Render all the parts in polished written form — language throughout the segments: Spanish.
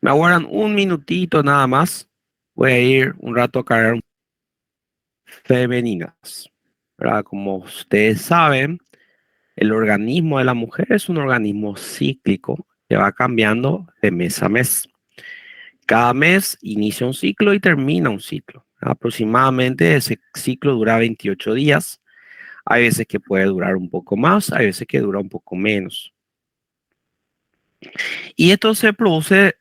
Me aguardan un minutito nada más. Voy a ir un rato a cargar femeninas, ¿verdad? Como ustedes saben, el organismo de la mujer es un organismo cíclico que va cambiando de mes a mes. Cada mes inicia un ciclo y termina un ciclo. Aproximadamente ese ciclo dura 28 días. Hay veces que puede durar un poco más, hay veces que dura un poco menos. Y esto se produce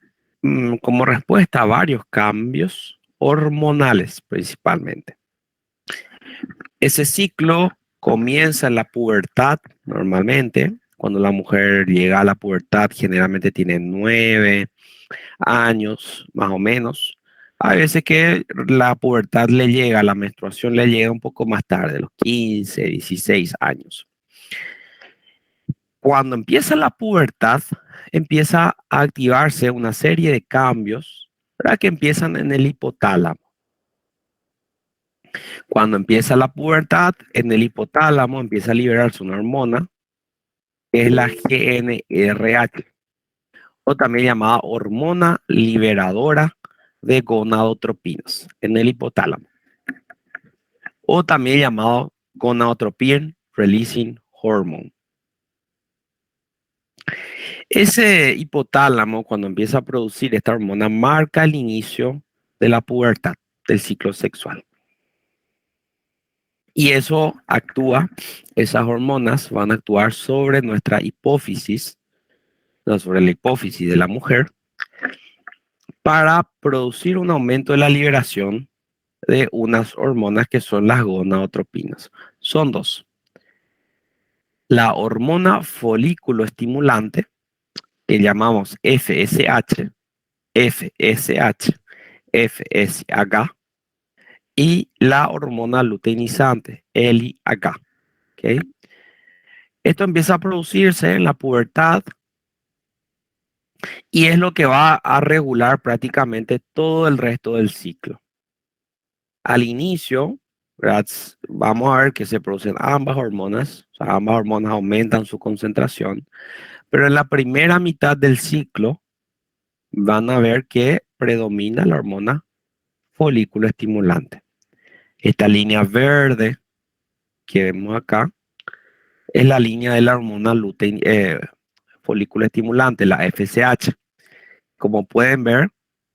como respuesta a varios cambios hormonales principalmente. Ese ciclo comienza en la pubertad normalmente. Cuando la mujer llega a la pubertad, generalmente tiene 9 años más o menos. Hay veces que la pubertad le llega, la menstruación le llega un poco más tarde, los 15, 16 años. Cuando empieza la pubertad, empieza a activarse una serie de cambios, ¿verdad? Que empiezan en el hipotálamo. Cuando empieza la pubertad, en el hipotálamo empieza a liberarse una hormona, que es la GnRH, o también llamada hormona liberadora de gonadotropinas, en el hipotálamo, o también llamado gonadotropin releasing hormone. Ese hipotálamo, cuando empieza a producir esta hormona, marca el inicio de la pubertad, del ciclo sexual. Y eso actúa, esas hormonas van a actuar sobre nuestra hipófisis, no, sobre la hipófisis de la mujer, para producir un aumento de la liberación de unas hormonas que son las gonadotropinas. Son dos. La hormona folículo estimulante, que llamamos FSH, FSH, FSH, y la hormona luteinizante, LH. ¿Okay? Esto empieza a producirse en la pubertad y es lo que va a regular prácticamente todo el resto del ciclo. Al inicio, ¿verdad? Vamos a ver que se producen ambas hormonas, o sea, ambas hormonas aumentan su concentración, pero en la primera mitad del ciclo van a ver que predomina la hormona folículo estimulante. Esta línea verde que vemos acá es la línea de la hormona folículo estimulante, la FSH. Como pueden ver,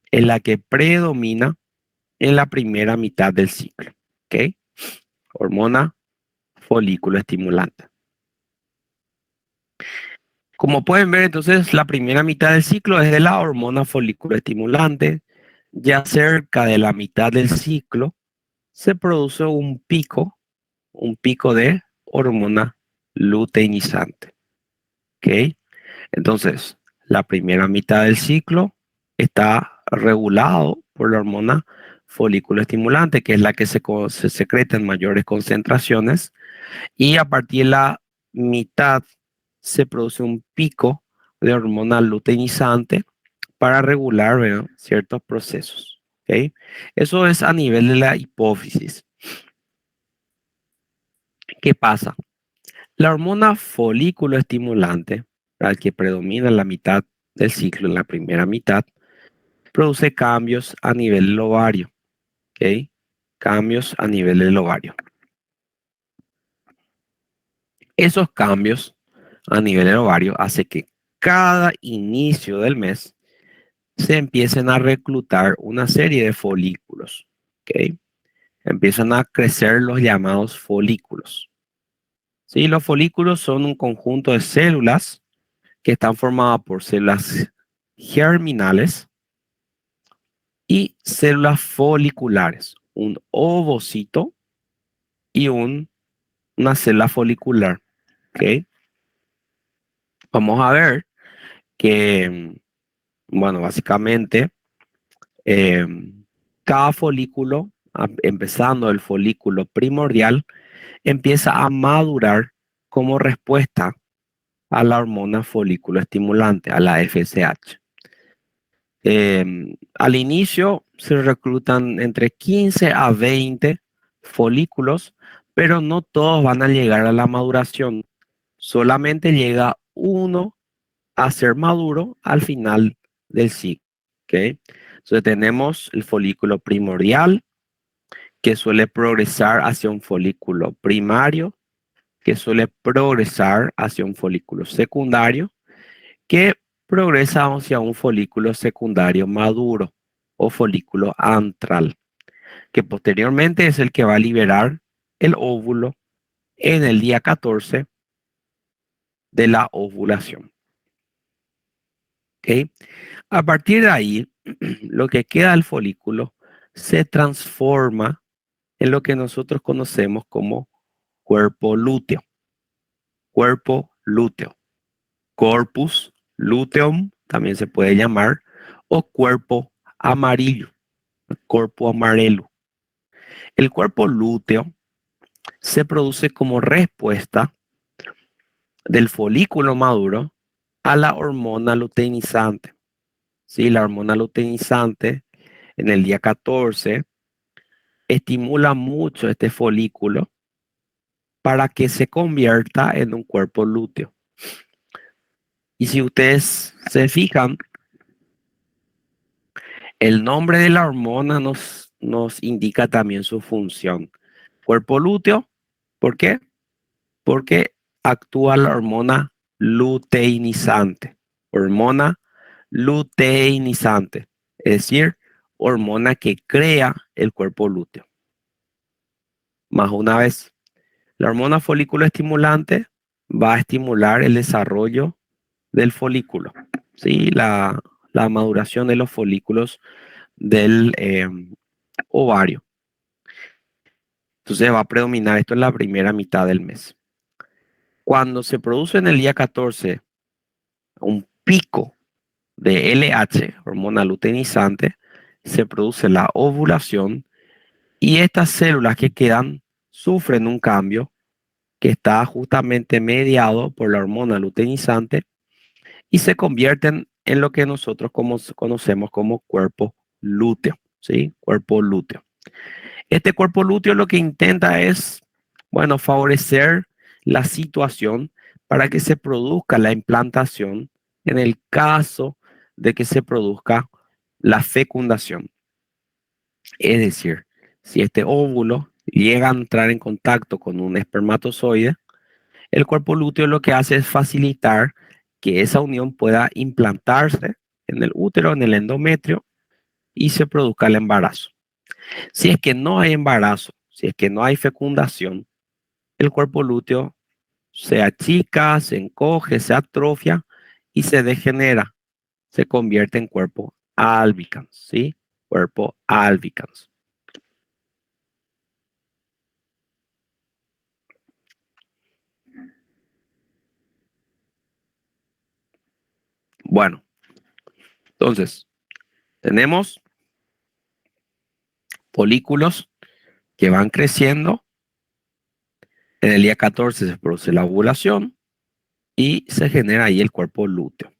es la que predomina en la primera mitad del ciclo. ¿Ok? Hormona folículo estimulante. Como pueden ver, entonces, la primera mitad del ciclo es de la hormona folículo estimulante. Ya cerca de la mitad del ciclo se produce un pico de hormona luteinizante. ¿Ok? Entonces, la primera mitad del ciclo está regulado por la hormona folículo estimulante, que es la que se secreta en mayores concentraciones, y a partir de la mitad se produce un pico de hormona luteinizante para regular, ¿verdad?, ciertos procesos. ¿Okay? Eso es a nivel de la hipófisis. ¿Qué pasa? La hormona folículo estimulante, la que predomina en la mitad del ciclo, en la primera mitad, produce cambios a nivel del ovario. ¿Okay? Cambios a nivel del ovario. Esos cambios a nivel del ovario hace que cada inicio del mes se empiecen a reclutar una serie de folículos. ¿Okay? Empiezan a crecer los llamados folículos. ¿Sí? Los folículos son un conjunto de células que están formadas por células germinales y células foliculares, un ovocito y una célula folicular. ¿Okay? Vamos a ver que, bueno, básicamente, eh, cada folículo, empezando el folículo primordial, empieza a madurar como respuesta a la hormona folículo estimulante, a la FSH. Al inicio se reclutan entre 15 a 20 folículos, pero no todos van a llegar a la maduración. Solamente llega uno a ser maduro al final del ciclo. ¿Ok? Entonces tenemos el folículo primordial, que suele progresar hacia un folículo primario, que suele progresar hacia un folículo secundario, que progresa hacia un folículo secundario maduro o folículo antral, que posteriormente es el que va a liberar el óvulo en el día 14 de la ovulación. ¿Ok? A partir de ahí, lo que queda del folículo se transforma en lo que nosotros conocemos como cuerpo lúteo. Cuerpo lúteo. Corpus luteum también se puede llamar, o cuerpo amarillo, cuerpo amarelo. El cuerpo lúteo se produce como respuesta del folículo maduro a la hormona luteinizante. ¿Sí? La hormona luteinizante en el día 14 estimula mucho este folículo para que se convierta en un cuerpo lúteo. Y si ustedes se fijan, el nombre de la hormona nos indica también su función. Cuerpo lúteo, ¿por qué? Porque actúa la hormona luteinizante. Hormona luteinizante, es decir, hormona que crea el cuerpo lúteo. Más una vez, la hormona folículo estimulante va a estimular el desarrollo del folículo, ¿sí? La maduración de los folículos del ovario. Entonces va a predominar esto en la primera mitad del mes. Cuando se produce en el día 14 un pico de LH, hormona luteinizante, se produce la ovulación y estas células que quedan sufren un cambio que está justamente mediado por la hormona luteinizante y se convierten en lo que nosotros conocemos como cuerpo lúteo, ¿sí? Cuerpo lúteo. Este cuerpo lúteo lo que intenta es, bueno, favorecer la situación para que se produzca la implantación en el caso de que se produzca la fecundación. Es decir, si este óvulo llega a entrar en contacto con un espermatozoide, el cuerpo lúteo lo que hace es facilitar que esa unión pueda implantarse en el útero, en el endometrio, y se produzca el embarazo. Si es que no hay embarazo, si es que no hay fecundación, el cuerpo lúteo se achica, se encoge, se atrofia y se degenera, se convierte en cuerpo albicans, ¿sí? Cuerpo albicans. Bueno, entonces, tenemos folículos que van creciendo. En el día 14 se produce la ovulación y se genera ahí el cuerpo lúteo.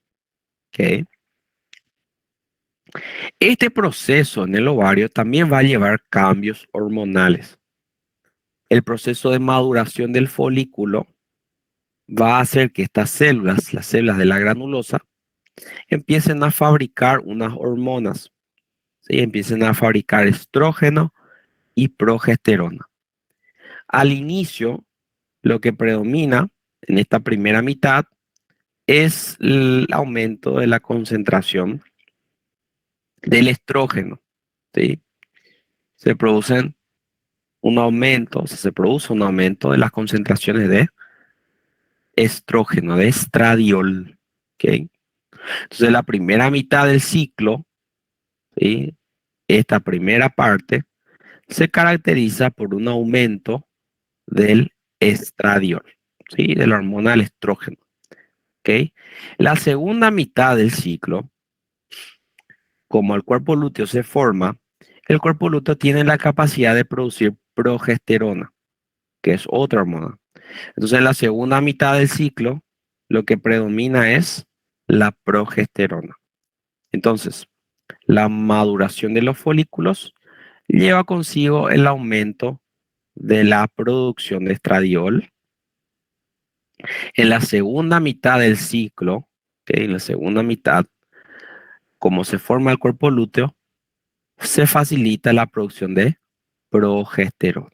¿Ok? Este proceso en el ovario también va a llevar cambios hormonales. El proceso de maduración del folículo va a hacer que estas células, las células de la granulosa, empiecen a fabricar unas hormonas, ¿sí? Empiecen a fabricar estrógeno y progesterona. Al inicio, lo que predomina en esta primera mitad es el aumento de la concentración del estrógeno, ¿sí? Se producen un aumento, o sea, se produce un aumento de las concentraciones de estrógeno, de estradiol, ¿ok? Entonces, la primera mitad del ciclo, ¿sí? Esta primera parte se caracteriza por un aumento del estradiol, ¿sí? De la hormona del estrógeno, ¿ok? La segunda mitad del ciclo, como el cuerpo lúteo se forma, el cuerpo lúteo tiene la capacidad de producir progesterona, que es otra hormona. Entonces, en la segunda mitad del ciclo, lo que predomina es la progesterona. Entonces, la maduración de los folículos lleva consigo el aumento de la producción de estradiol. En la segunda mitad del ciclo, ¿ok? En la segunda mitad, como se forma el cuerpo lúteo, se facilita la producción de progesterona.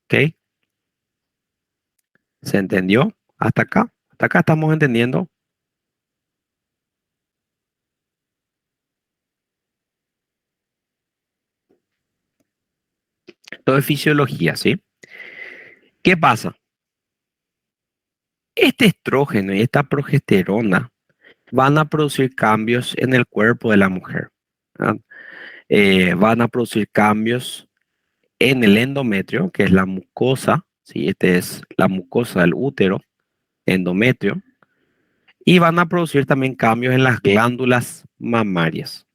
¿Ok? ¿Se entendió? ¿Hasta acá? ¿Hasta acá estamos entendiendo? Todo es fisiología, ¿sí? ¿Qué pasa? Este estrógeno y esta progesterona van a producir cambios en el cuerpo de la mujer. ¿Verdad? Van a producir cambios en el endometrio, que es la mucosa, ¿sí? Este es la mucosa del útero, endometrio, y van a producir también cambios en las glándulas mamarias.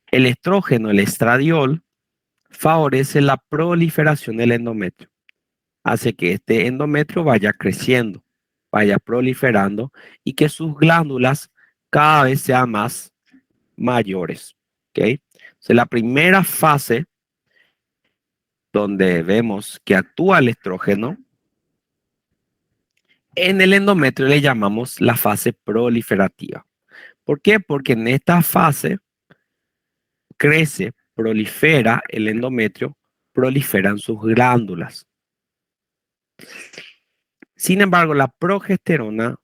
El estrógeno, el estradiol, favorece la proliferación del endometrio, hace que este endometrio vaya creciendo, vaya proliferando y que sus glándulas cada vez sean más mayores. ¿Ok? Entonces, la primera fase donde vemos que actúa el estrógeno, en el endometrio le llamamos la fase proliferativa. ¿Por qué? Porque en esta fase crece, prolifera el endometrio, proliferan sus glándulas. Sin embargo, la progesterona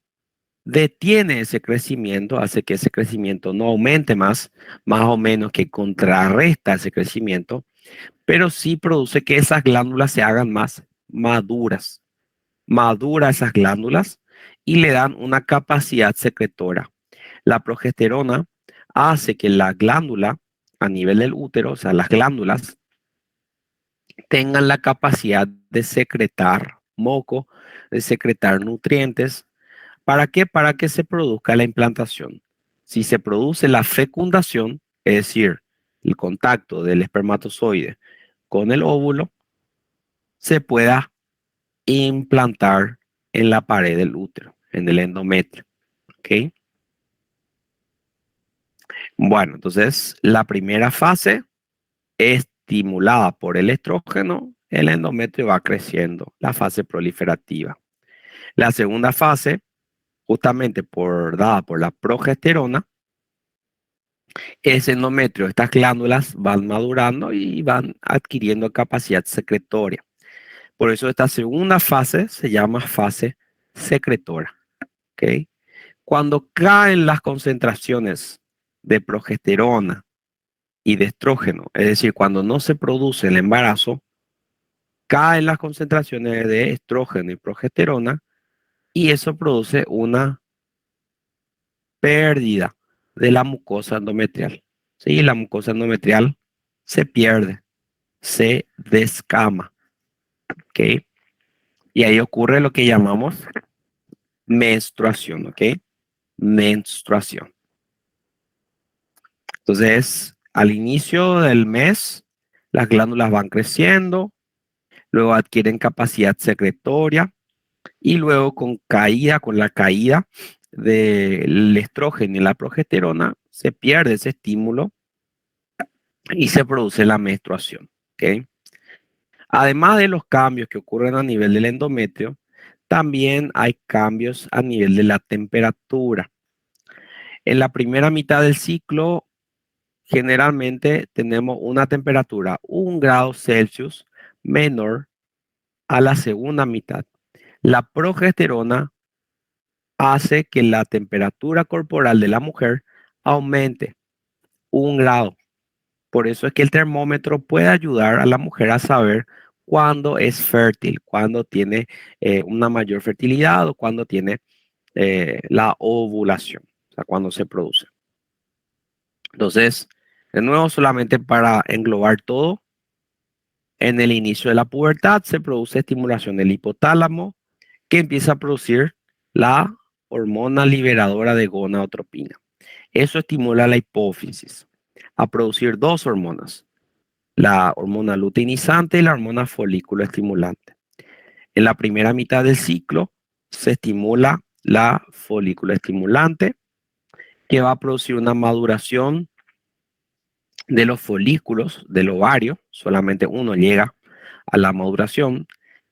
detiene ese crecimiento, hace que ese crecimiento no aumente más o menos que contrarresta ese crecimiento, pero sí produce que esas glándulas se hagan más maduras. Madura esas glándulas y le dan una capacidad secretora. La progesterona hace que la glándula a nivel del útero, o sea, las glándulas, tengan la capacidad de secretar moco, de secretar nutrientes. ¿Para qué? Para que se produzca la implantación. Si se produce la fecundación, es decir, el contacto del espermatozoide con el óvulo, se pueda implantar en la pared del útero, en el endometrio. ¿Ok? Bueno, entonces la primera fase, estimulada por el estrógeno, el endometrio va creciendo, la fase proliferativa. La segunda fase, justamente dada por la progesterona, ese endometrio, estas glándulas van madurando y van adquiriendo capacidad secretoria. Por eso esta segunda fase se llama fase secretora. ¿Ok? Cuando caen las concentraciones de progesterona y de estrógeno, es decir, cuando no se produce el embarazo, caen las concentraciones de estrógeno y progesterona y eso produce una pérdida de la mucosa endometrial. ¿Sí? La mucosa endometrial se pierde, se descama. ¿Ok? Y ahí ocurre lo que llamamos menstruación. ¿Ok? Menstruación. Entonces, al inicio del mes, las glándulas van creciendo, luego adquieren capacidad secretoria y luego con la caída del estrógeno y la progesterona, se pierde ese estímulo y se produce la menstruación. ¿Ok? Además de los cambios que ocurren a nivel del endometrio, también hay cambios a nivel de la temperatura. En la primera mitad del ciclo, generalmente tenemos una temperatura 1 grado Celsius menor a la segunda mitad. La progesterona hace que la temperatura corporal de la mujer aumente 1 grado. Por eso es que el termómetro puede ayudar a la mujer a saber cuándo es fértil, cuándo tiene una mayor fertilidad o cuándo tiene la ovulación, o sea, cuándo se produce. Entonces, de nuevo, solamente para englobar todo, en el inicio de la pubertad se produce estimulación del hipotálamo que empieza a producir la hormona liberadora de gonadotropina. Eso estimula la hipófisis a producir dos hormonas, la hormona luteinizante y la hormona folículo estimulante. En la primera mitad del ciclo se estimula la folículo estimulante que va a producir una maduración de los folículos del ovario, solamente uno llega a la maduración.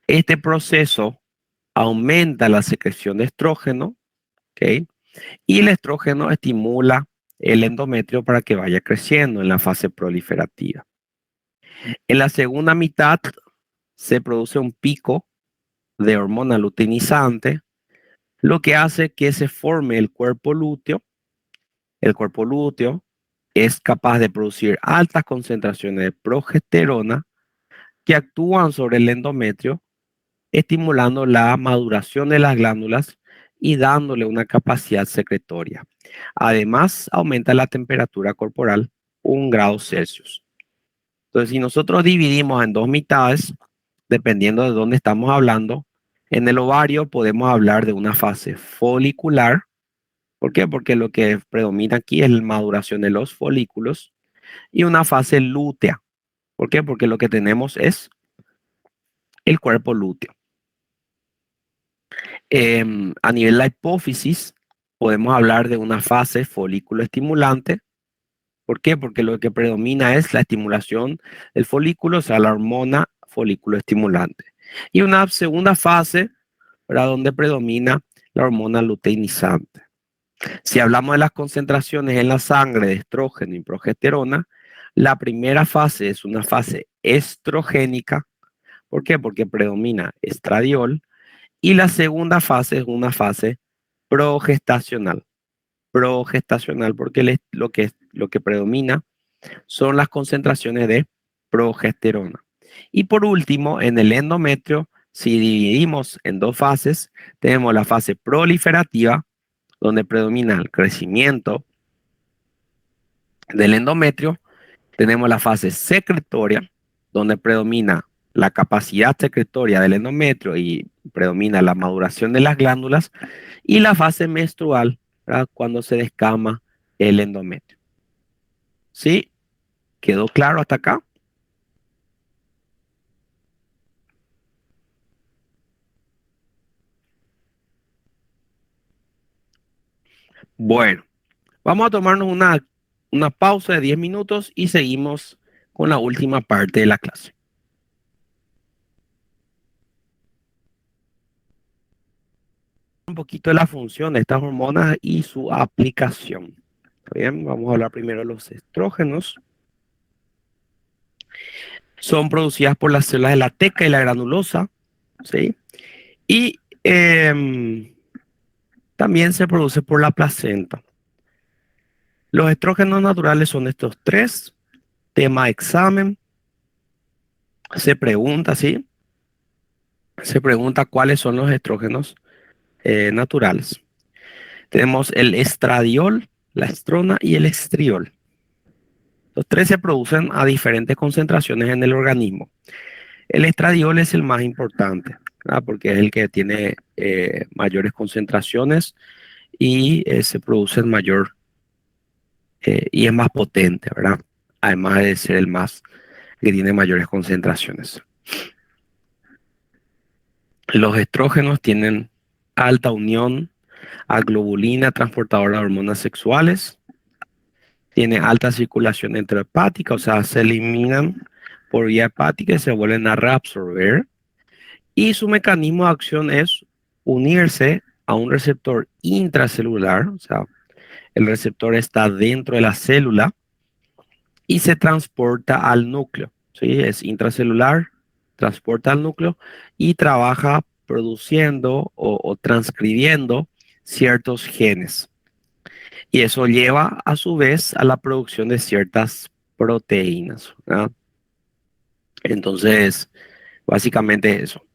Este proceso aumenta la secreción de estrógeno, ¿ok? Y el estrógeno estimula el endometrio para que vaya creciendo en la fase proliferativa. En la segunda mitad se produce un pico de hormona luteinizante, lo que hace que se forme el cuerpo lúteo. El cuerpo lúteo es capaz de producir altas concentraciones de progesterona que actúan sobre el endometrio, estimulando la maduración de las glándulas y dándole una capacidad secretoria. Además, aumenta la temperatura corporal 1 °C. Entonces, si nosotros dividimos en dos mitades, dependiendo de dónde estamos hablando, en el ovario podemos hablar de una fase folicular. ¿Por qué? Porque lo que predomina aquí es la maduración de los folículos, y una fase lútea. ¿Por qué? Porque lo que tenemos es el cuerpo lúteo. A nivel de la hipófisis, podemos hablar de una fase folículo estimulante. ¿Por qué? Porque lo que predomina es la estimulación del folículo, o sea, la hormona folículo estimulante. Y una segunda fase, ¿verdad?, donde predomina la hormona luteinizante. Si hablamos de las concentraciones en la sangre de estrógeno y progesterona, la primera fase es una fase estrogénica. ¿Por qué? Porque predomina estradiol. Y la segunda fase es una fase progestacional. Progestacional porque lo que predomina son las concentraciones de progesterona. Y por último, en el endometrio, si dividimos en dos fases, tenemos la fase proliferativa, donde predomina el crecimiento del endometrio. Tenemos la fase secretoria, donde predomina la capacidad secretoria del endometrio y predomina la maduración de las glándulas. Y la fase menstrual, ¿verdad?, cuando se descama el endometrio. ¿Sí? ¿Quedó claro hasta acá? Bueno, vamos a tomarnos una pausa de 10 minutos y seguimos con la última parte de la clase. Un poquito de la función de estas hormonas y su aplicación. Bien, vamos a hablar primero de los estrógenos. Son producidas por las células de la teca y la granulosa, ¿sí? Y también se produce por la placenta. Los estrógenos naturales son estos tres. Tema examen. Se pregunta, ¿sí? Se pregunta cuáles son los estrógenos naturales. Tenemos el estradiol, la estrona y el estriol. Los tres se producen a diferentes concentraciones en el organismo. El estradiol es el más importante, ¿verdad?, porque es el que tiene mayores concentraciones y se produce en mayor y es más potente, ¿verdad? Además de ser el más que tiene mayores concentraciones. Los estrógenos tienen alta unión a globulina transportadora de hormonas sexuales. Tiene alta circulación enterohepática, o sea, se eliminan por vía hepática y se vuelven a reabsorber. Y su mecanismo de acción es unirse a un receptor intracelular, o sea, el receptor está dentro de la célula y se transporta al núcleo, ¿sí? Es intracelular, transporta al núcleo y trabaja produciendo o transcribiendo ciertos genes. Y eso lleva a su vez a la producción de ciertas proteínas, ¿verdad? Entonces, básicamente eso.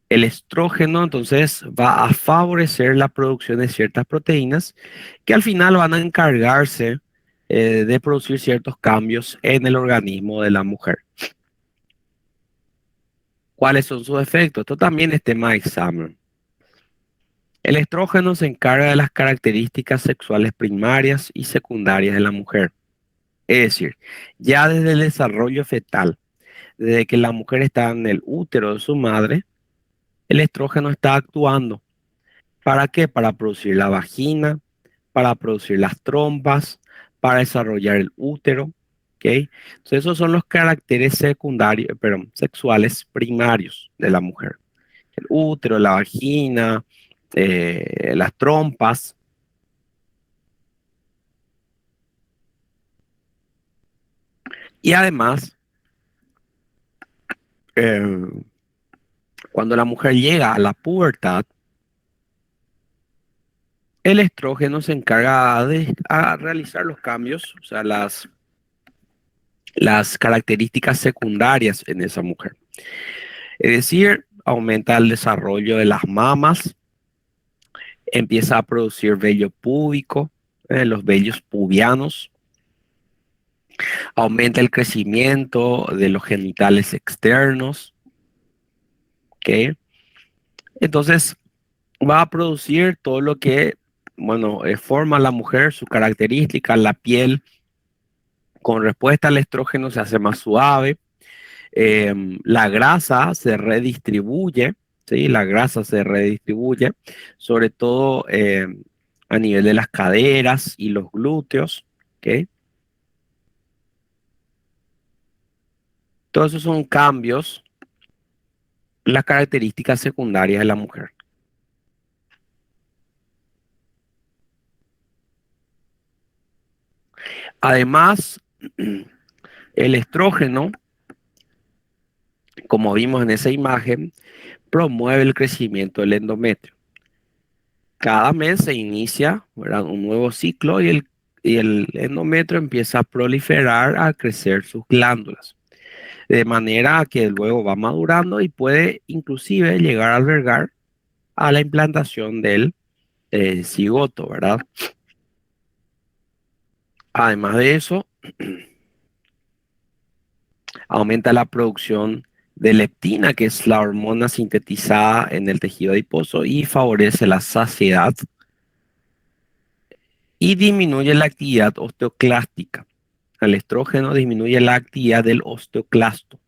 El estrógeno entonces va a favorecer la producción de ciertas proteínas que al final van a encargarse de producir ciertos cambios en el organismo de la mujer. ¿Cuáles son sus efectos? Esto también es tema de examen. El estrógeno se encarga de las características sexuales primarias y secundarias de la mujer. Es decir, ya desde el desarrollo fetal, desde que la mujer está en el útero de su madre, el estrógeno está actuando. ¿Para qué? Para producir la vagina, para producir las trompas, para desarrollar el útero. ¿Ok? Entonces esos son los caracteres secundarios, perdón, sexuales primarios de la mujer. El útero, la vagina, las trompas. Y además, eh, cuando la mujer llega a la pubertad, el estrógeno se encarga de realizar los cambios, o sea, las características secundarias en esa mujer. Es decir, aumenta el desarrollo de las mamas, empieza a producir vello púbico, los vellos pubianos, aumenta el crecimiento de los genitales externos, ¿ok? Entonces va a producir todo lo que, bueno, forma a la mujer, su característica, la piel con respuesta al estrógeno se hace más suave, la grasa se redistribuye, ¿sí? La grasa se redistribuye, sobre todo a nivel de las caderas y los glúteos, ¿ok? Todos esos son cambios, las características secundarias de la mujer. Además, el estrógeno, como vimos en esa imagen, promueve el crecimiento del endometrio. Cada mes se inicia, ¿verdad?, un nuevo ciclo y el endometrio empieza a proliferar, a crecer sus glándulas, de manera que luego va madurando y puede inclusive llegar a albergar a la implantación del cigoto, ¿verdad? Además de eso, aumenta la producción de leptina, que es la hormona sintetizada en el tejido adiposo y favorece la saciedad y disminuye la actividad osteoclástica. El estrógeno disminuye la actividad del osteoclasto.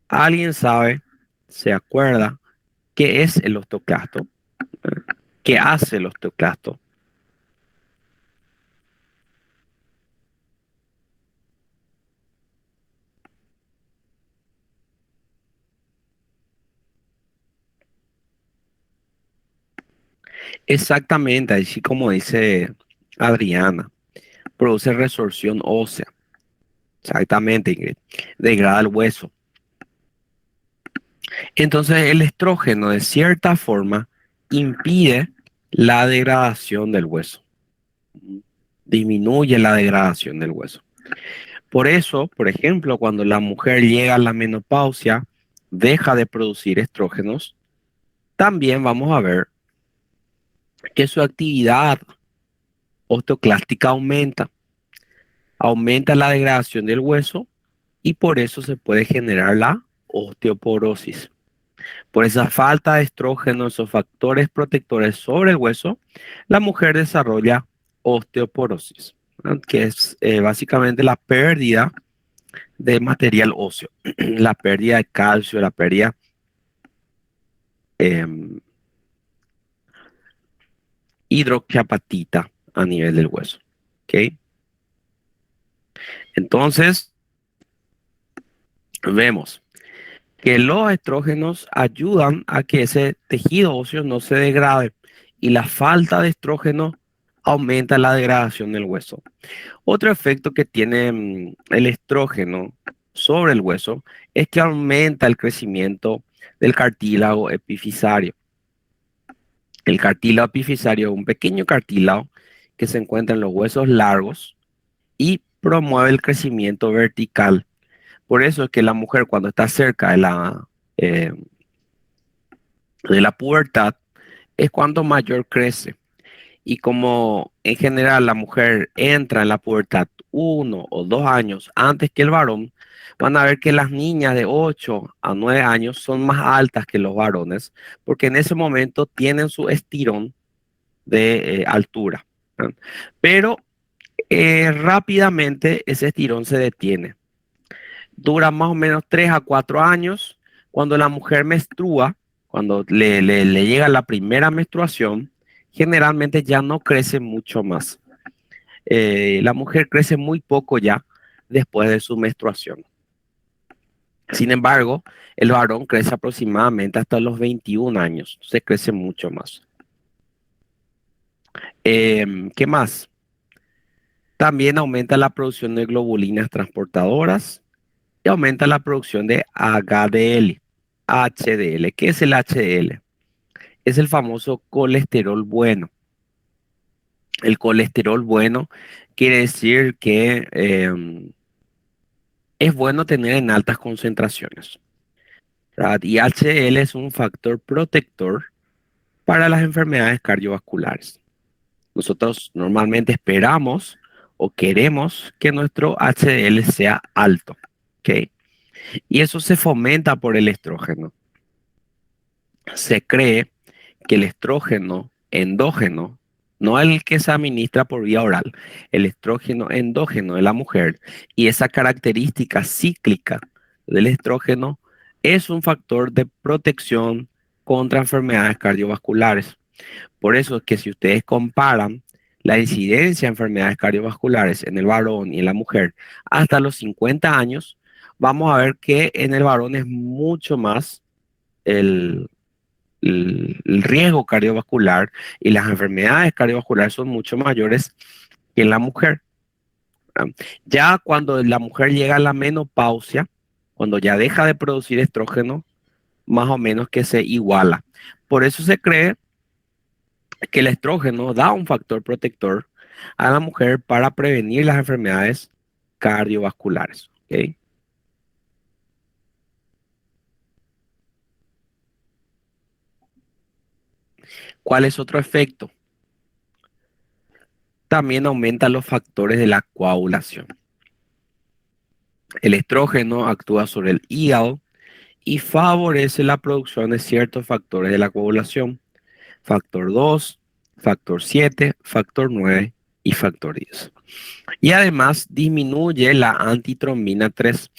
¿Alguien sabe, se acuerda, qué es el osteoclasto? ¿Qué hace el osteoclasto? Exactamente, así como dice Adriana, produce resorción ósea. Exactamente, Ingrid. Degrada el hueso. Entonces, el estrógeno, de cierta forma, impide la degradación del hueso. Disminuye la degradación del hueso. Por eso, por ejemplo, cuando la mujer llega a la menopausia, deja de producir estrógenos, también vamos a ver que su actividad osteoclástica aumenta la degradación del hueso y por eso se puede generar la osteoporosis. Por esa falta de estrógeno, esos factores protectores sobre el hueso, la mujer desarrolla osteoporosis, ¿verdad?, que es básicamente la pérdida de material óseo, la pérdida de calcio, la pérdida eh, hidroxiapatita a nivel del hueso. ¿Ok? Entonces, vemos que los estrógenos ayudan a que ese tejido óseo no se degrade y la falta de estrógeno aumenta la degradación del hueso. Otro efecto que tiene el estrógeno sobre el hueso es que aumenta el crecimiento del cartílago epifisario. El cartílago epifisario es un pequeño cartílago que se encuentra en los huesos largos y promueve el crecimiento vertical. Por eso es que la mujer cuando está cerca eh, de la pubertad es cuando mayor crece. Y como en general la mujer entra en la pubertad 1 o 2 años antes que el varón, van a ver que las niñas de 8 a 9 años son más altas que los varones, porque en ese momento tienen su estirón de altura, ¿verdad? Pero rápidamente ese estirón se detiene. Dura más o menos 3 a 4 años. Cuando la mujer menstrua, cuando le llega la primera menstruación, generalmente ya no crece mucho más. La mujer crece muy poco ya después de su menstruación. Sin embargo, el varón crece aproximadamente hasta los 21 años, se crece mucho más. ¿Qué más? También aumenta la producción de globulinas transportadoras y aumenta la producción de HDL. HDL. ¿Qué es el HDL? Es el famoso colesterol bueno. El colesterol bueno quiere decir que es bueno tener en altas concentraciones, ¿verdad? Y HDL es un factor protector para las enfermedades cardiovasculares. Nosotros normalmente esperamos o queremos que nuestro HDL sea alto, ¿ok? Y eso se fomenta por el estrógeno. Se cree que el estrógeno endógeno, no el que se administra por vía oral, el estrógeno endógeno de la mujer y esa característica cíclica del estrógeno es un factor de protección contra enfermedades cardiovasculares. Por eso es que si ustedes comparan la incidencia de enfermedades cardiovasculares en el varón y en la mujer hasta los 50 años, vamos a ver que en el varón es mucho más el, el riesgo cardiovascular y las enfermedades cardiovasculares son mucho mayores que en la mujer. ¿Verdad? Ya cuando la mujer llega a la menopausia, cuando ya deja de producir estrógeno, más o menos que se iguala. Por eso se cree que el estrógeno da un factor protector a la mujer para prevenir las enfermedades cardiovasculares. ¿Ok? ¿Cuál es otro efecto? También aumenta los factores de la coagulación. El estrógeno actúa sobre el hígado y favorece la producción de ciertos factores de la coagulación. Factor 2, factor 7, factor 9 y factor 10. Y además disminuye la antitrombina 3.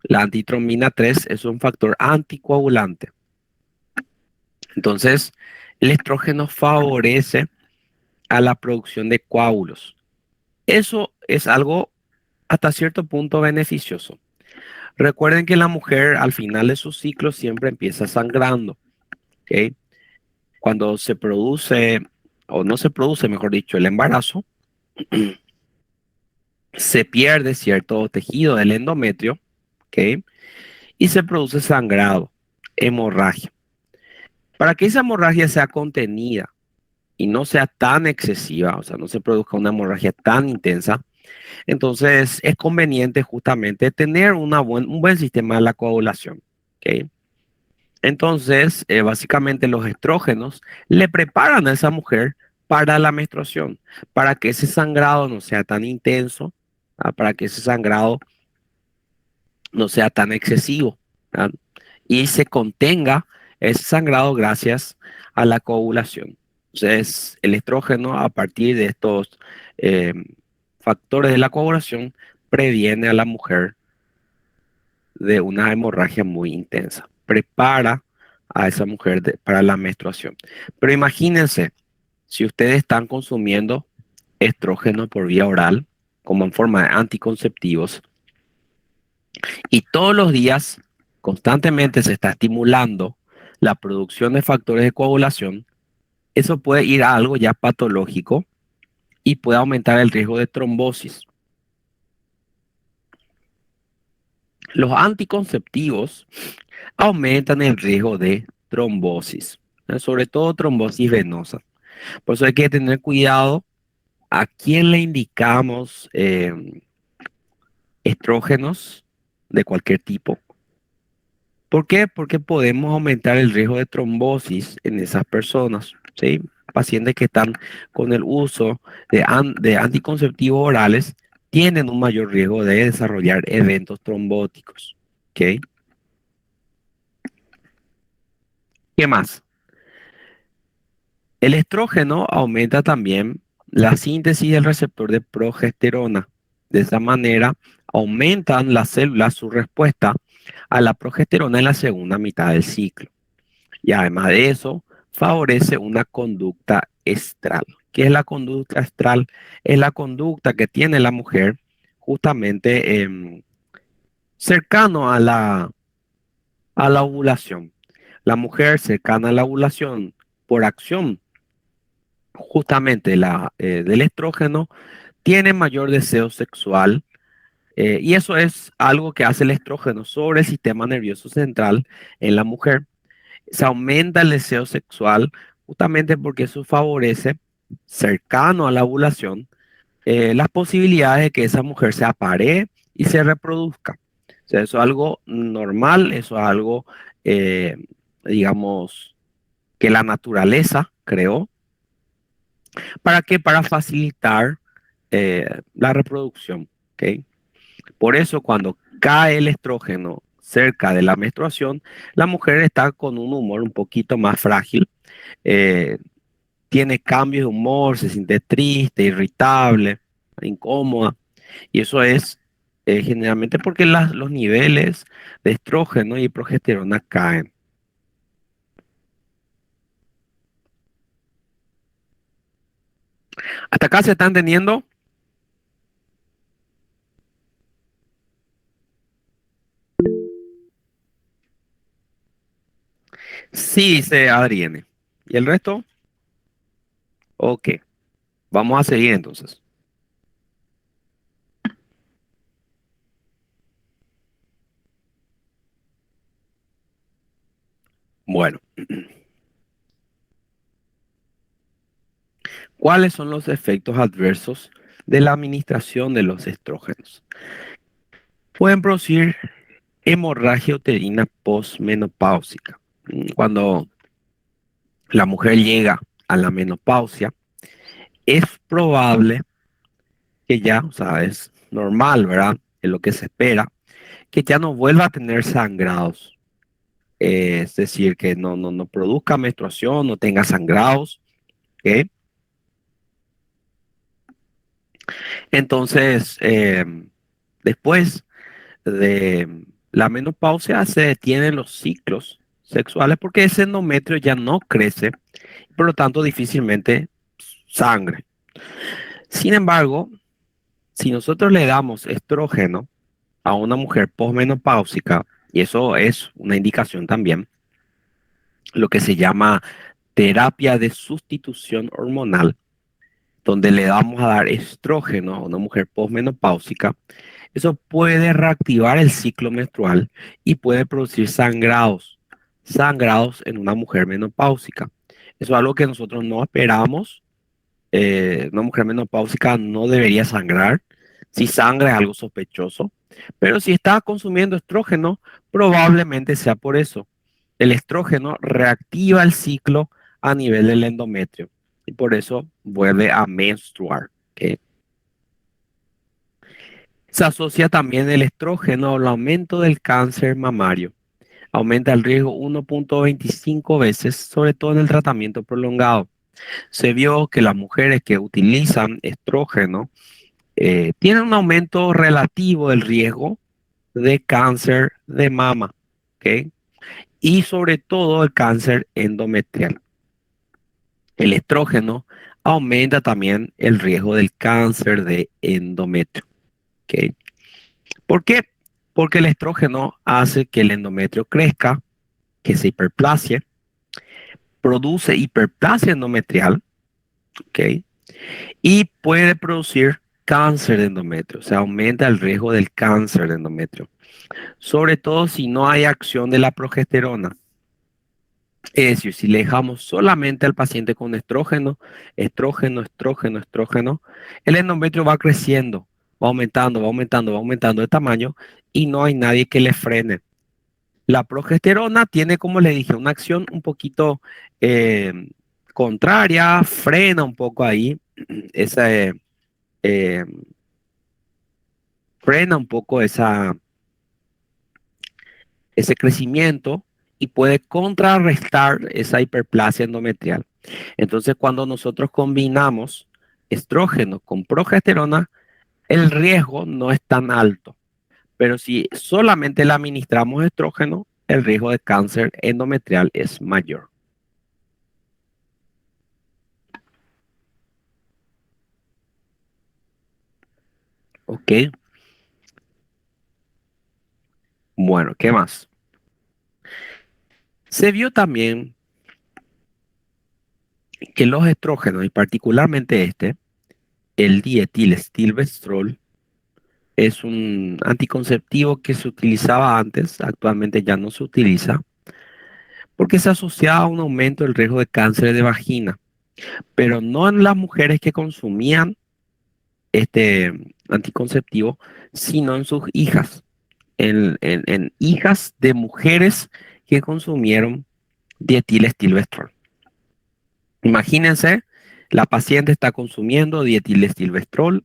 La antitrombina 3 es un factor anticoagulante. Entonces, el estrógeno favorece a la producción de coágulos. Eso es algo hasta cierto punto beneficioso. Recuerden que la mujer al final de su ciclo siempre empieza sangrando, ¿ok? Cuando se produce, o no se produce, mejor dicho, el embarazo, se pierde cierto tejido del endometrio, ¿ok? Y se produce sangrado, hemorragia. Para que esa hemorragia sea contenida y no sea tan excesiva, o sea, no se produzca una hemorragia tan intensa, entonces es conveniente justamente tener un buen sistema de la coagulación, ¿ok? Entonces, básicamente los estrógenos le preparan a esa mujer para la menstruación, para que ese sangrado no sea tan intenso, para que ese sangrado no sea tan excesivo, ¿verdad? Y se contenga ese sangrado gracias a la coagulación. Entonces, el estrógeno, a partir de estos eh, factores de la coagulación, previene a la mujer de una hemorragia muy intensa. Prepara a esa mujer para la menstruación. Pero imagínense, si ustedes están consumiendo estrógeno por vía oral, como en forma de anticonceptivos, y todos los días constantemente se está estimulando la producción de factores de coagulación, eso puede ir a algo ya patológico y puede aumentar el riesgo de trombosis. Los anticonceptivos aumentan el riesgo de trombosis, sobre todo trombosis venosa. Por eso hay que tener cuidado a quién le indicamos estrógenos de cualquier tipo. ¿Por qué? Porque podemos aumentar el riesgo de trombosis en esas personas, ¿sí? Pacientes que están con el uso de anticonceptivos orales tienen un mayor riesgo de desarrollar eventos trombóticos, ¿ok? ¿Qué más? El estrógeno aumenta también la síntesis del receptor de progesterona. De esa manera, aumentan las células su respuesta a la progesterona en la segunda mitad del ciclo. Y además de eso, favorece una conducta estral. ¿Qué es la conducta estral? Es la conducta que tiene la mujer justamente cercano a la ovulación. La mujer cercana a la ovulación por acción justamente del estrógeno tienen mayor deseo sexual, y eso es algo que hace el estrógeno sobre el sistema nervioso central en la mujer. Se aumenta el deseo sexual justamente porque eso favorece, cercano a la ovulación, las posibilidades de que esa mujer se aparee y se reproduzca. O sea, eso es algo normal, eso es algo, eh, digamos, que la naturaleza creó. ¿Para qué? Para facilitar la reproducción. ¿Ok? Por eso cuando cae el estrógeno cerca de la menstruación, la mujer está con un humor un poquito más frágil, eh, tiene cambios de humor, se siente triste, irritable, incómoda. Y eso es generalmente porque los niveles de estrógeno y progesterona caen. ¿Hasta acá se está entendiendo? Sí, dice Adriene. ¿Y el resto? Ok, vamos a seguir entonces. Bueno, ¿cuáles son los efectos adversos de la administración de los estrógenos? Pueden producir hemorragia uterina posmenopáusica. Cuando la mujer llega a la menopausia, es probable que ya, o sea, es normal, ¿verdad? Es lo que se espera, que ya no vuelva a tener sangrados. Es decir, que no produzca menstruación, no tenga sangrados, ¿ok? Entonces, después de la menopausia se detienen los ciclos sexuales porque ese endometrio ya no crece, por lo tanto difícilmente sangre. Sin embargo, si nosotros le damos estrógeno a una mujer posmenopáusica, y eso es una indicación también, lo que se llama terapia de sustitución hormonal, donde le vamos a dar estrógeno a una mujer posmenopáusica, eso puede reactivar el ciclo menstrual y puede producir sangrados en una mujer menopáusica. Eso es algo que nosotros no esperamos. Una mujer menopáusica no debería sangrar. Si sangra es algo sospechoso, pero si está consumiendo estrógeno, probablemente sea por eso. El estrógeno reactiva el ciclo a nivel del endometrio y por eso vuelve a menstruar. ¿Ok? Se asocia también el estrógeno al aumento del cáncer mamario. Aumenta el riesgo 1.25 veces, sobre todo en el tratamiento prolongado. Se vio que las mujeres que utilizan estrógeno tienen un aumento relativo del riesgo de cáncer de mama, ¿ok? Y sobre todo el cáncer endometrial. El estrógeno aumenta también el riesgo del cáncer de endometrio, ¿ok? ¿Por qué? Porque el estrógeno hace que el endometrio crezca, que se hiperplasie, produce hiperplasia endometrial, ¿ok? Y puede producir cáncer de endometrio, o sea, aumenta el riesgo del cáncer de endometrio, sobre todo si no hay acción de la progesterona. Es decir, si le dejamos solamente al paciente con estrógeno, estrógeno, el endometrio va creciendo, va aumentando de tamaño y no hay nadie que le frene. La progesterona tiene, como le dije, una acción un poquito eh, contraria, frena un poco ahí, esa, eh, frena un poco ese crecimiento y puede contrarrestar esa hiperplasia endometrial. Entonces, cuando nosotros combinamos estrógeno con progesterona, el riesgo no es tan alto. Pero si solamente le administramos estrógeno, el riesgo de cáncer endometrial es mayor. ¿Ok? Bueno, ¿qué más? Se vio también que los estrógenos, y particularmente este, El dietilestilbestrol es un anticonceptivo que se utilizaba antes, actualmente ya no se utiliza, porque se asociaba a un aumento del riesgo de cáncer de vagina, pero no en las mujeres que consumían este anticonceptivo, sino en sus hijas, en hijas de mujeres que consumieron dietilestilbestrol. Imagínense, la paciente está consumiendo dietilestilbestrol,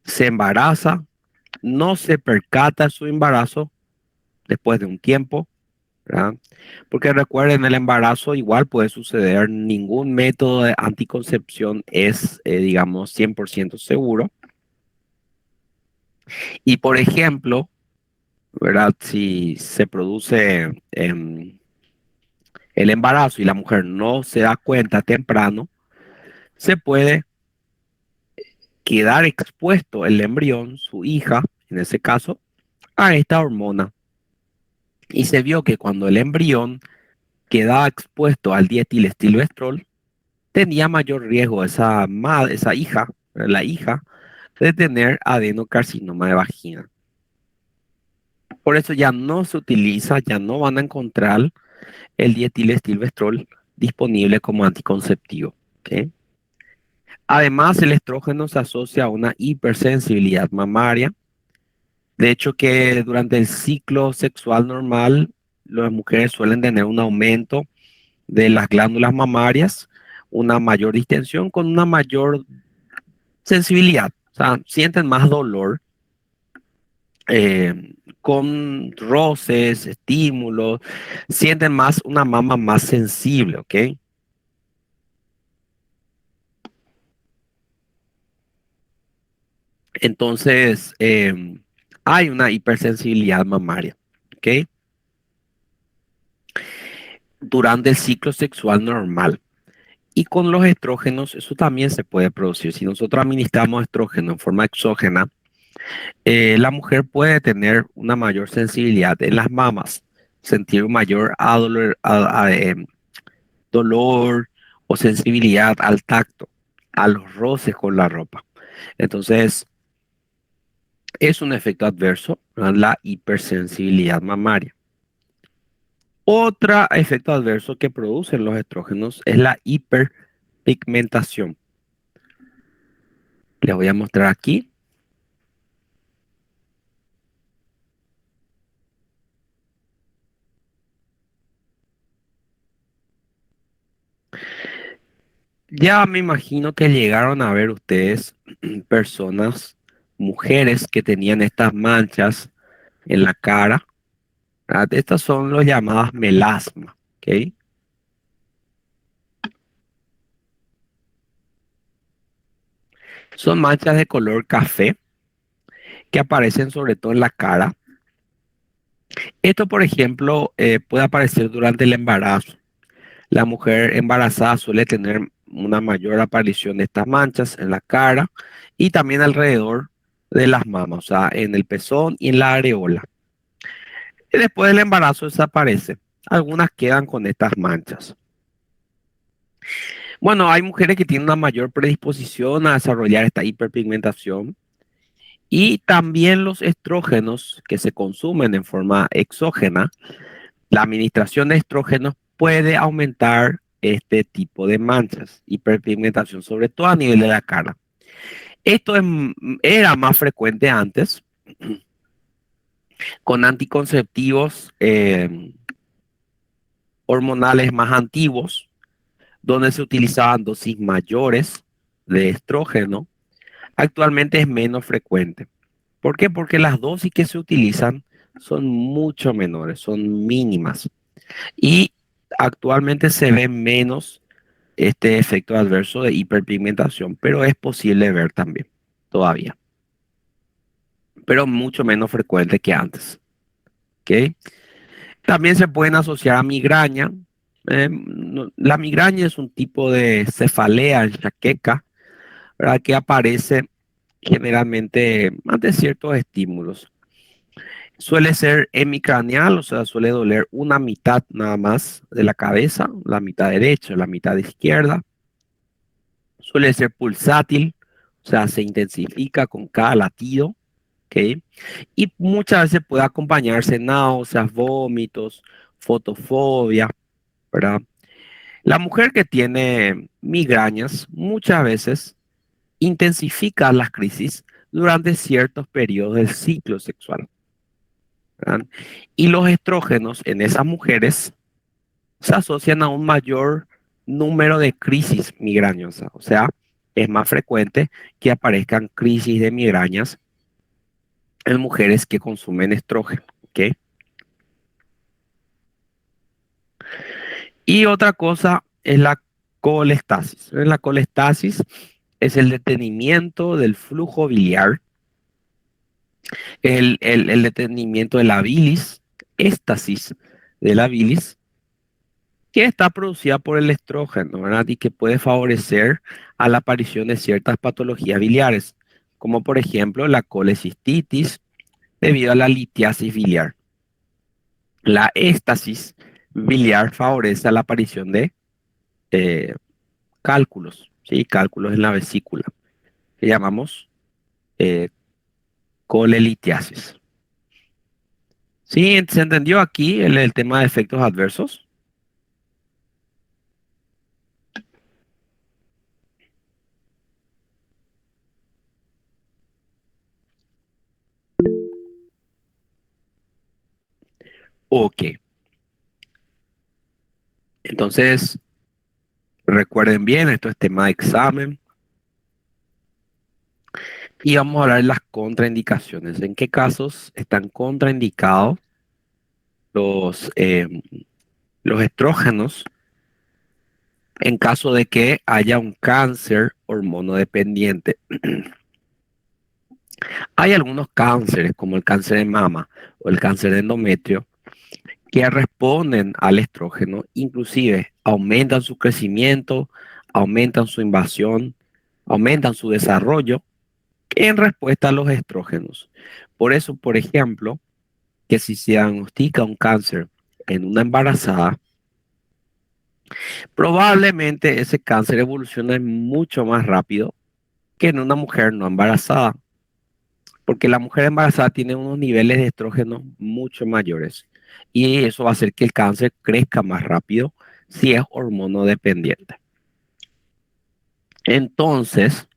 se embaraza, no se percata de su embarazo después de un tiempo, ¿verdad? Porque recuerden, el embarazo igual puede suceder, ningún método de anticoncepción es, digamos, 100% seguro. Y por ejemplo, ¿verdad? Si se produce el embarazo y la mujer no se da cuenta temprano, se puede quedar expuesto el embrión, su hija, en ese caso, a esta hormona. Y se vio que cuando el embrión quedaba expuesto al dietilestilbestrol, tenía mayor riesgo esa hija, la hija, de tener adenocarcinoma de vagina. Por eso ya no se utiliza, ya no van a encontrar el dietilestilbestrol disponible como anticonceptivo. ¿Ok? Además, el estrógeno se asocia a una hipersensibilidad mamaria. De hecho, que durante el ciclo sexual normal, las mujeres suelen tener un aumento de las glándulas mamarias, una mayor distensión con una mayor sensibilidad. O sea, sienten más dolor con roces, estímulos, sienten más una mama más sensible, ¿ok? Entonces, hay una hipersensibilidad mamaria, ¿ok? Durante el ciclo sexual normal. Y con los estrógenos, eso también se puede producir. Si nosotros administramos estrógeno en forma exógena, la mujer puede tener una mayor sensibilidad en las mamas, sentir un mayor dolor o sensibilidad al tacto, a los roces con la ropa. Entonces, es un efecto adverso, ¿verdad? La hipersensibilidad mamaria. Otro efecto adverso que producen los estrógenos es la hiperpigmentación. Les voy a mostrar aquí. Ya me imagino que llegaron a ver ustedes personas, mujeres que tenían estas manchas en la cara, ¿verdad? Estas son los llamadas melasma, ¿ok? Son manchas de color café que aparecen sobre todo en la cara. Esto, por ejemplo, puede aparecer durante el embarazo. La mujer embarazada suele tener una mayor aparición de estas manchas en la cara y también alrededor de las mamas, o sea, en el pezón y en la areola. Y después del embarazo desaparece. Algunas quedan con estas manchas. Bueno, hay mujeres que tienen una mayor predisposición a desarrollar esta hiperpigmentación y también los estrógenos que se consumen en forma exógena. La administración de estrógenos puede aumentar este tipo de manchas, hiperpigmentación, sobre todo a nivel de la cara. Esto era más frecuente antes con anticonceptivos hormonales más antiguos, donde se utilizaban dosis mayores de estrógeno. Actualmente es menos frecuente. ¿Por qué? Porque las dosis que se utilizan son mucho menores, son mínimas. Y actualmente se ve menos este efecto adverso de hiperpigmentación, pero es posible ver también, todavía, pero mucho menos frecuente que antes. ¿Ok? También se pueden asociar a migraña. La migraña es un tipo de cefalea, enxaqueca, ¿verdad? Que aparece generalmente ante ciertos estímulos. Suele ser hemicraneal, o sea, suele doler una mitad nada más de la cabeza, la mitad derecha, la mitad izquierda. Suele ser pulsátil, o sea, se intensifica con cada latido, ¿ok? Y muchas veces puede acompañarse náuseas, vómitos, fotofobia, ¿verdad? La mujer que tiene migrañas muchas veces intensifica las crisis durante ciertos periodos del ciclo sexual, ¿verdad? Y los estrógenos en esas mujeres se asocian a un mayor número de crisis migrañosas. O sea, es más frecuente que aparezcan crisis de migrañas en mujeres que consumen estrógeno. ¿Ok? Y otra cosa es la colestasis. La colestasis es el detenimiento del flujo biliar, el detenimiento de la bilis, éstasis de la bilis, que está producida por el estrógeno, ¿verdad? Y que puede favorecer a la aparición de ciertas patologías biliares, como por ejemplo la colecistitis debido a la litiasis biliar. La éstasis biliar favorece a la aparición de eh, cálculos, ¿sí? Cálculos en la vesícula, que llamamos eh, colelitiasis. ¿Sí? ¿Se entendió aquí el tema de efectos adversos? Ok. Entonces, recuerden bien, esto es tema de examen. Y vamos a hablar de las contraindicaciones. ¿En qué casos están contraindicados los, eh, los estrógenos en caso de que haya un cáncer hormonodependiente? Hay algunos cánceres, como el cáncer de mama o el cáncer de endometrio, que responden al estrógeno, inclusive aumentan su crecimiento, aumentan su invasión, aumentan su desarrollo en respuesta a los estrógenos. Por eso, por ejemplo, que si se diagnostica un cáncer en una embarazada, probablemente ese cáncer evolucione mucho más rápido que en una mujer no embarazada, porque la mujer embarazada tiene unos niveles de estrógeno mucho mayores y eso va a hacer que el cáncer crezca más rápido si es hormonodependiente. Entonces,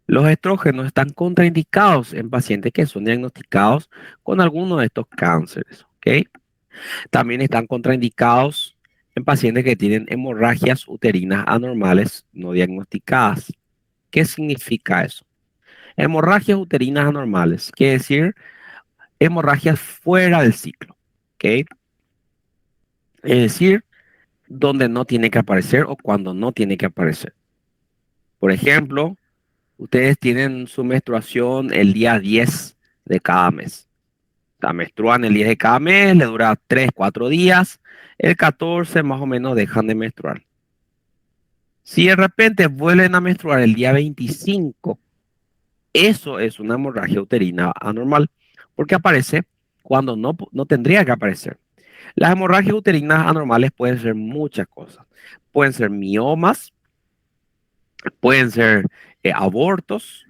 los estrógenos están contraindicados en pacientes que son diagnosticados con alguno de estos cánceres, ¿ok? También están contraindicados en pacientes que tienen hemorragias uterinas anormales no diagnosticadas. ¿Qué significa eso? Hemorragias uterinas anormales, quiere decir hemorragias fuera del ciclo, ¿ok? Es decir, donde no tiene que aparecer o cuando no tiene que aparecer. Por ejemplo, ustedes tienen su menstruación el día 10 de cada mes. O sea, menstruan el 10 de cada mes, le dura 3, 4 días. El 14 más o menos dejan de menstruar. Si de repente vuelven a menstruar el día 25, eso es una hemorragia uterina anormal, porque aparece cuando no tendría que aparecer. Las hemorragias uterinas anormales pueden ser muchas cosas. Pueden ser miomas, pueden ser abortos,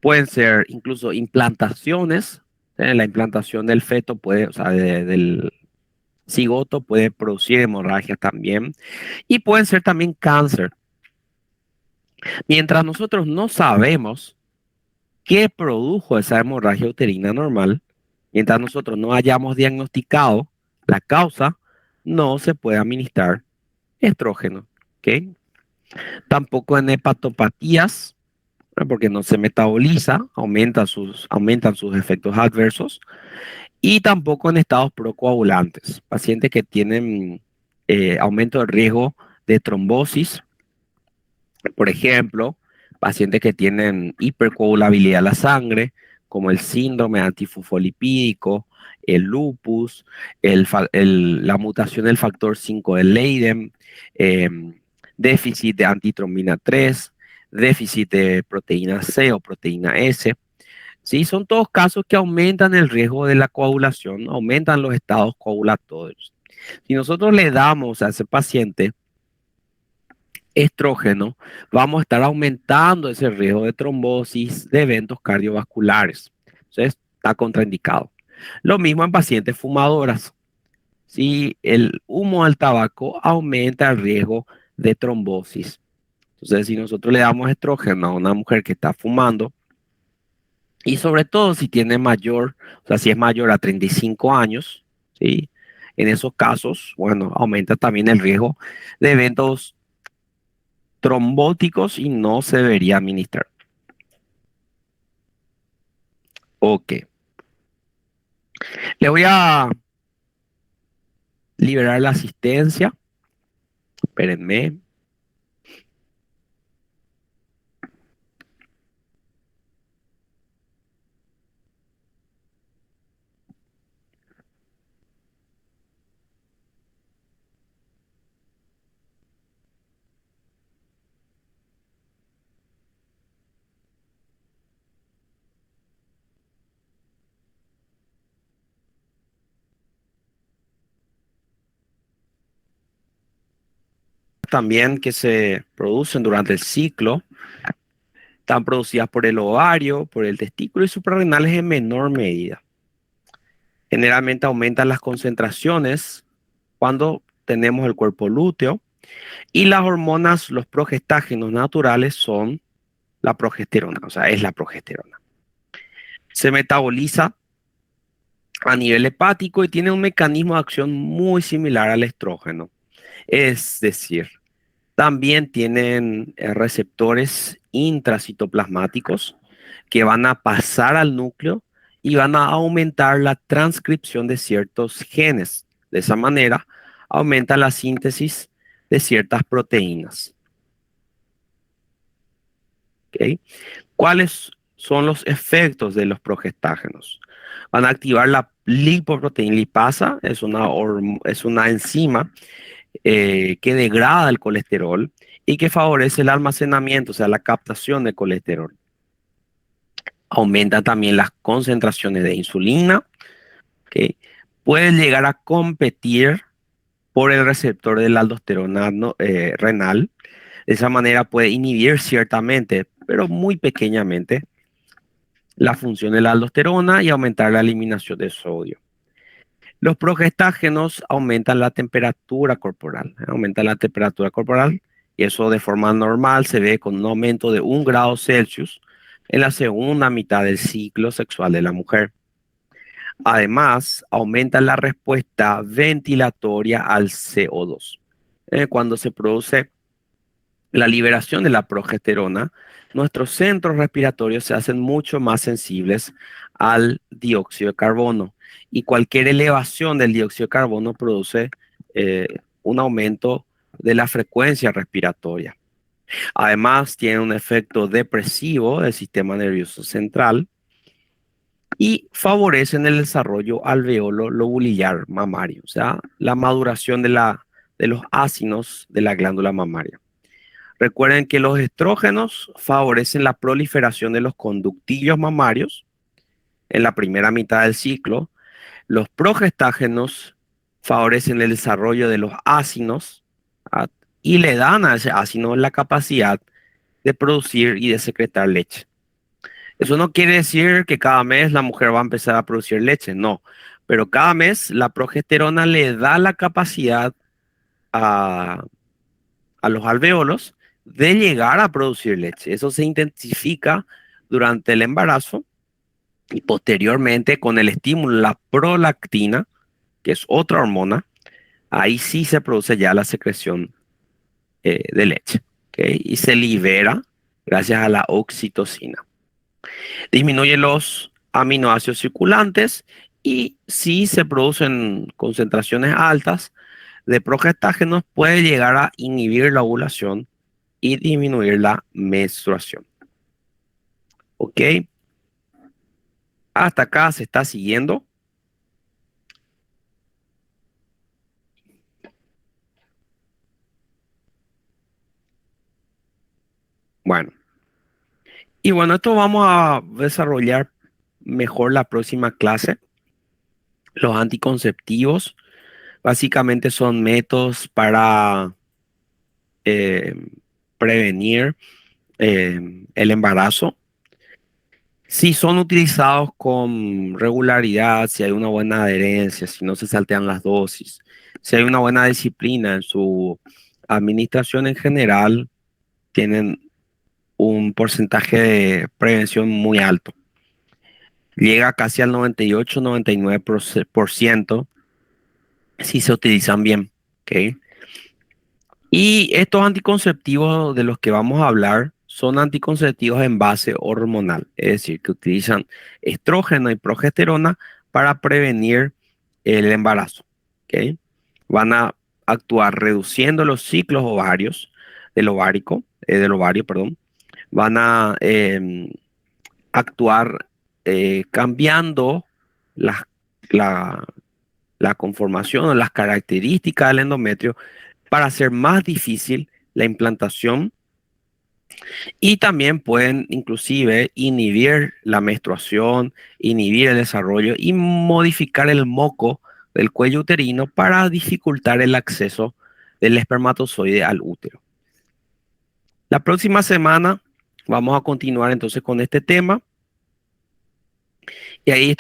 pueden ser incluso implantaciones. La implantación del feto puede, o sea, del cigoto puede producir hemorragias también. Y pueden ser también cáncer. Mientras nosotros no sabemos qué produjo esa hemorragia uterina normal, mientras nosotros no hayamos diagnosticado la causa, no se puede administrar estrógeno. ¿Ok? Tampoco en hepatopatías, porque no se metaboliza, aumentan sus efectos adversos, y tampoco en estados procoagulantes, pacientes que tienen aumento de riesgo de trombosis, por ejemplo, pacientes que tienen hipercoagulabilidad de la sangre, como el síndrome antifosfolipídico, el lupus, la mutación del factor 5 de Leiden, déficit de antitrombina 3, déficit de proteína C o proteína S. Sí, son todos casos que aumentan el riesgo de la coagulación, aumentan los estados coagulatorios. Si nosotros le damos a ese paciente estrógeno, vamos a estar aumentando ese riesgo de trombosis, de eventos cardiovasculares. Entonces, está contraindicado. Lo mismo en pacientes fumadoras. Si el humo al tabaco aumenta el riesgo de trombosis. Entonces, si nosotros le damos estrógeno a una mujer que está fumando, y sobre todo si tiene mayor, o sea, si es mayor a 35 años, ¿sí? En esos casos, bueno, aumenta también el riesgo de eventos trombóticos y no se debería administrar. Ok. Le voy a liberar la asistencia. Espérenme. También que se producen durante el ciclo, están producidas por el ovario, por el testículo y suprarrenales en menor medida. Generalmente aumentan las concentraciones cuando tenemos el cuerpo lúteo y las hormonas, los progestágenos naturales son la progesterona, o sea, es la progesterona. Se metaboliza a nivel hepático y tiene un mecanismo de acción muy similar al estrógeno. Es decir, también tienen receptores intracitoplasmáticos que van a pasar al núcleo y van a aumentar la transcripción de ciertos genes. De esa manera, aumenta la síntesis de ciertas proteínas. ¿Ok? ¿Cuáles son los efectos de los progestágenos? Van a activar la lipoproteína lipasa, es una enzima que degrada el colesterol y que favorece el almacenamiento, o sea, la captación de colesterol. Aumenta también las concentraciones de insulina, que puede llegar a competir por el receptor de la aldosterona renal. De esa manera puede inhibir ciertamente, pero muy pequeñamente, la función de la aldosterona y aumentar la eliminación de sodio. Los progestágenos aumentan la temperatura corporal, y eso de forma normal se ve con un aumento de 1 grado Celsius en la segunda mitad del ciclo sexual de la mujer. Además, aumenta la respuesta ventilatoria al CO2. Cuando se produce la liberación de la progesterona, nuestros centros respiratorios se hacen mucho más sensibles al dióxido de carbono y cualquier elevación del dióxido de carbono produce eh, un aumento de la frecuencia respiratoria. Además, tiene un efecto depresivo del sistema nervioso central y favorecen el desarrollo alveolo lobulillar mamario, o sea, la maduración de los ácidos de la glándula mamaria. Recuerden que los estrógenos favorecen la proliferación de los conductillos mamarios en la primera mitad del ciclo. Los progestágenos favorecen el desarrollo de los ácidos, ¿ah? Y le dan a ese ácido la capacidad de producir y de secretar leche. Eso no quiere decir que cada mes la mujer va a empezar a producir leche, no. Pero cada mes la progesterona le da la capacidad a, a los alvéolos de llegar a producir leche. Eso se intensifica durante el embarazo y posteriormente con el estímulo, la prolactina, que es otra hormona, ahí sí se produce ya la secreción de leche, ¿okay? Y se libera gracias a la oxitocina. Disminuye los aminoácidos circulantes y si se producen concentraciones altas de progestágenos puede llegar a inhibir la ovulación y disminuir la menstruación. ¿Ok? Hasta acá se está siguiendo. Bueno, y bueno, esto vamos a desarrollar mejor la próxima clase. Los anticonceptivos básicamente son métodos para eh, prevenir el embarazo. Si son utilizados con regularidad, si hay una buena adherencia, si no se saltean las dosis, si hay una buena disciplina en su administración en general, tienen un porcentaje de prevención muy alto. Llega casi al 98-99% si se utilizan bien. ¿Ok? Y estos anticonceptivos de los que vamos a hablar son anticonceptivos en base hormonal, es decir, que utilizan estrógeno y progesterona para prevenir el embarazo. ¿Ok? Van a actuar reduciendo los ciclos ovarios del ovario, perdón. Van a actuar cambiando las- la, la conformación o las características del endometrio para hacer más difícil la implantación, y también pueden inclusive inhibir la menstruación, inhibir el desarrollo y modificar el moco del cuello uterino para dificultar el acceso del espermatozoide al útero. La próxima semana vamos a continuar entonces con este tema, y ahí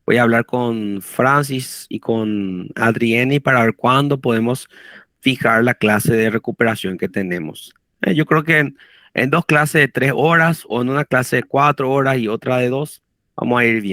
voy a hablar con Francis y con Adrieni para ver cuándo podemos fijar la clase de recuperación que tenemos. Yo creo que en dos clases de 3 horas o en una clase de 4 horas y otra de 2, vamos a ir bien.